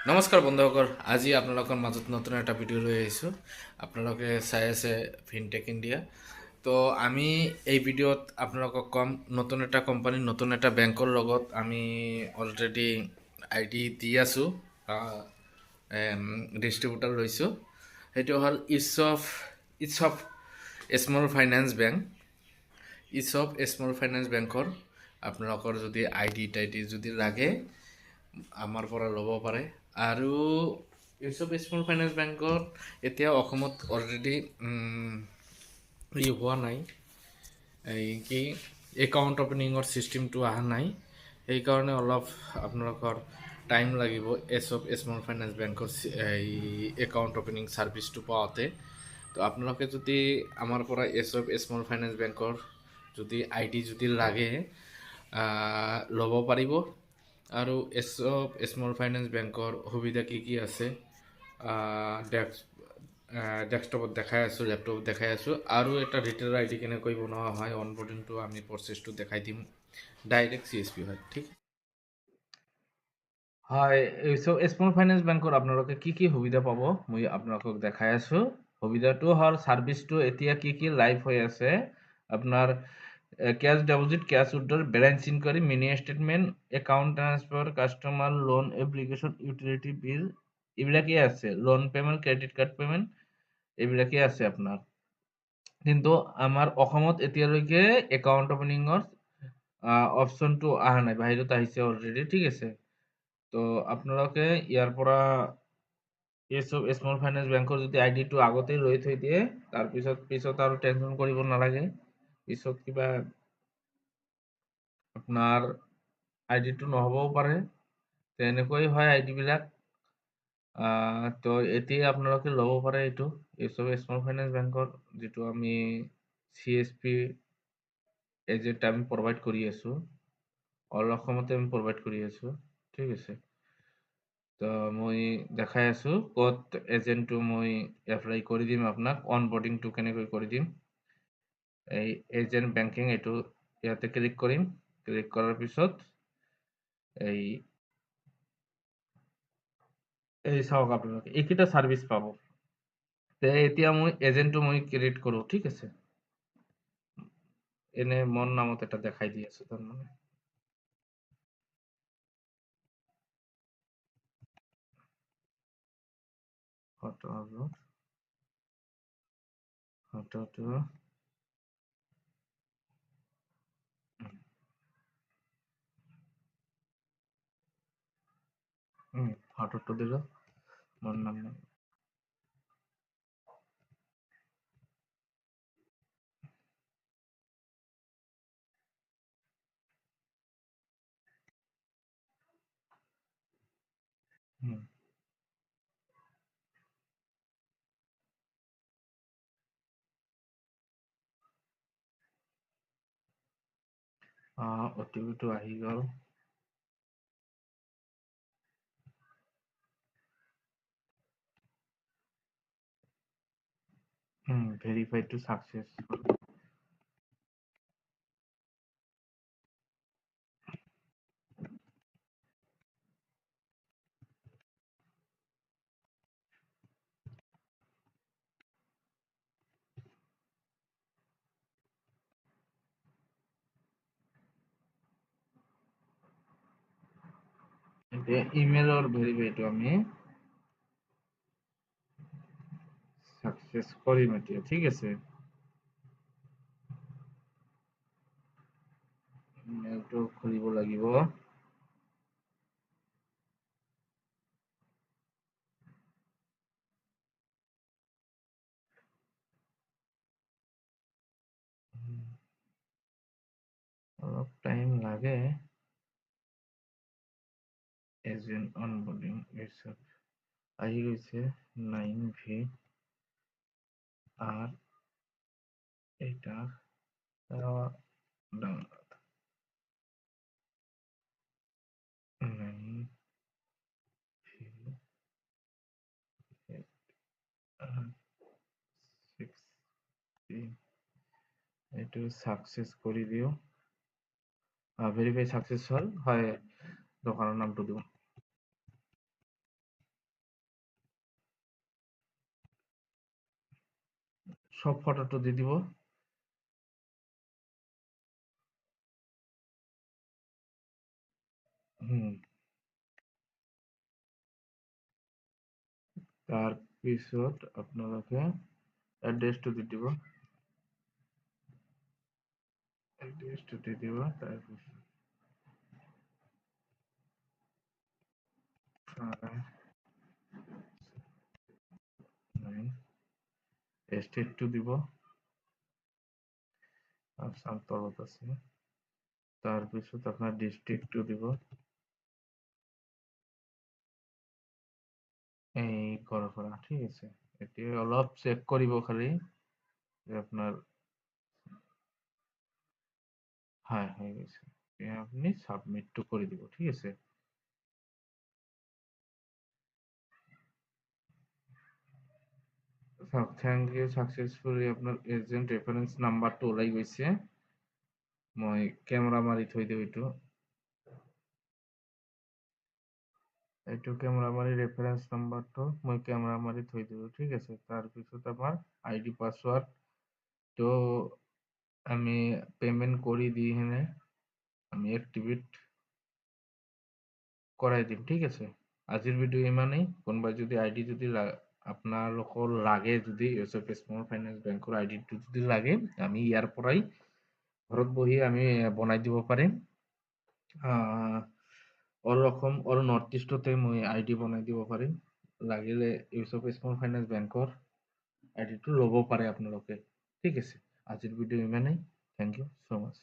নমস্কাৰ বন্ধুসকল, আজি আপোনালোকৰ মাজত নতুন এটা ভিডিঅ' লৈ আহিছোঁ। আপোনালোকে চাই আছে ফিনটেক ইণ্ডিয়া। তো আমি এই ভিডিঅ'ত আপোনালোকক ক'ম নতুন এটা কোম্পানী, নতুন এটা বেংকৰ লগত আমি অলৰেডি আই ডি দি আছোঁ, ডিষ্ট্ৰিবিউটাৰ লৈছোঁ। সেইটো হ'ল ESAF small finance bank. ESAF small finance বেংকৰ আপোনালোকৰ যদি আই ডি যদি লাগে আমাৰ পৰা ল'ব পাৰে। আৰু ইউচব স্মল ফাইনেন্স বেংকত এতিয়া অসমত অলৰেডি হোৱা নাই, এই কি একাউণ্ট অপেনিঙৰ ছিষ্টেমটো অহা নাই। সেইকাৰণে অলপ আপোনালোকৰ টাইম লাগিব ইউচব স্মল ফাইনেন্স বেংকৰ এই একাউণ্ট অপেনিং ছাৰ্ভিচটো পাওঁতে। তো আপোনালোকে যদি আমাৰ পৰা ইউচব স্মল ফাইনেন্স বেংকৰ যদি আই ডি যদি লাগে ল'ব পাৰিব। আৰু ইউচব স্মল ফাইনেন্স বেংকৰ সুবিধা কি আছে ডেস্কটপত দেখাই আছোঁ, লেপটপত দেখাই আছোঁ। আৰু এটা ৰিটেইলাৰ আই ডি কেনেকৈ বনোৱা হয়, অনবোৰ্ডিংটো আমি প্ৰচেছটো দেখাই দিম। ডাইৰেক্ট CSP হয়, ঠিক হয়। ইউচব স্মল ফাইনেন্স বেংকৰ আপোনালোকে কি সুবিধা পাব মই আপোনালোকক দেখাই আছোঁ। সুবিধাটো হ'ল ছাৰ্ভিচটো এতিয়া কি লাইভ হৈ আছে। আপোনাৰ cash deposit, cash withdrawal, balance enquiry, mini statement, account transfer, customer loan application, utility bill, এইবিলাকেই আছে। Loan payment, credit card payment, এইবিলাকেই আছে আপোনাৰ। কিন্তু আমাৰ অসমত এতিয়ালৈকে একাউণ্ট অপেনিঙৰ অপশ্যনটো অহা নাই, বাহিৰত আহিছে অলৰেডি, ঠিক আছে। তো আপোনালোকে ইয়াৰ পৰা এইচব স্মল ফাইনেন্স বেংকৰ যদি আই ডিটো আগতেই লৈ থৈ দিয়ে, পিছত আৰু টেনশ্যন কৰিব নালাগে। পিছত কিবা আপোনাৰ আই ডিটো নহ'বও পাৰে, তেনেকৈ হয় আই ডিবিলাক। তো এতিয়া আপোনালোকে ল'ব পাৰে এইটো ইউচব স্মল ফাইনেন্স বেংকৰ, যিটো আমি CSP এজেণ্ট আমি প্ৰভাইড কৰি আছোঁ, অল অসমতে আমি প্ৰভাইড কৰি আছোঁ, ঠিক আছে। তো মই দেখাই আছোঁ ক'ত এজেণ্টটো মই এপ্লাই কৰি দিম, আপোনাক অনবোৰ্ডিংটো কেনেকৈ কৰি দিম। এই এজেণ্ট বেংকিং এইটো ইয়াতে ক্লিক কৰিম। ক্লিক কৰাৰ পিছত এই চাওক আপোনালোকে এইকেইটা ছাৰ্ভিচ পাব। এতিয়া মই এজেণ্টটো মই ক্ৰিয়েট কৰোঁ, ঠিক আছে। এনে মোৰ নামত এটা দেখাই দি আছোঁ তাৰমানে। ফটোটো ফটোটো দিল মোৰ নাম। OTPটো আহি গ'ল। Verified to successful. এতিয়া ইমেইলৰ ভেৰিফাইটো আমি ছাকচেছ কৰিম এতিয়া, ঠিক আছে। ইমেইলটো খুলিব লাগিব। অলপ টাইম লাগে। এজেন্ট অনবোৰ্ডিং আহি গৈছে 9V আৰ এটা ডাউনলোড 9V এইটো সাকসেস কৰি দিও। ভেৰিফাই সাকসেস হল, হয়। দোকানৰ নামটো দিওঁ। সব ফটোটো দি দিব। তাৰপিছত আপোনালোকে এড্ৰেছটো দি দিব। এড্ৰেছটো দি দিব। তাৰপিছত ষ্টেটটো দিব। আসাম তলত আছে। তাৰপিছত আপোনাৰ ডিষ্ট্ৰিক্টটো দিব। এই পৰা ঠিক আছে। এতিয়া অলপ চেক কৰিব খালি যে আপোনাৰ হয় হৈ গৈছে। এতিয়া আপনি সাবমিটটো করে দিব, ঠিক আছে। থ্যাংক ইউ সাকসেসফুলি আপনার এজেন্ট রেফারেন্স নাম্বারটো ওলাই গৈছে। মই ক্যামেরা মারি থৈ দিওঁ এইটো ক্যামেরা মারি রেফারেন্স নাম্বারটো মই ক্যামেরা মারি থৈ দিওঁ, ঠিক আছে। তাৰপিছত আমাৰ আইডি পাসওয়াৰ্ড তো আমি পেমেন্ট কৰি দি হেনে আমি এক্টিভেট কৰাই দিম, ঠিক আছে। আজিৰ ভিডিও ইমানেই। কোনোবাই যদি আইডি যদি আপোনালোকৰ লাগে, যদি ইউএছএফ স্মল ফাইনেন্স বেংকৰ আইডিটো যদি লাগে, আমি ইয়াৰ পৰাই ঘৰত বহি আমি বনাই দিব পাৰিম। অল অসম অল নৰ্থ ইষ্টতে মই আইডি বনাই দিব পাৰিম। লাগিলে ইউএছএফ স্মল ফাইনেন্স বেংকৰ আইডিটো ল'ব পাৰে আপোনালোকে, ঠিক আছে। আজিৰ ভিডিও ইমানেই। Thank you so' mass.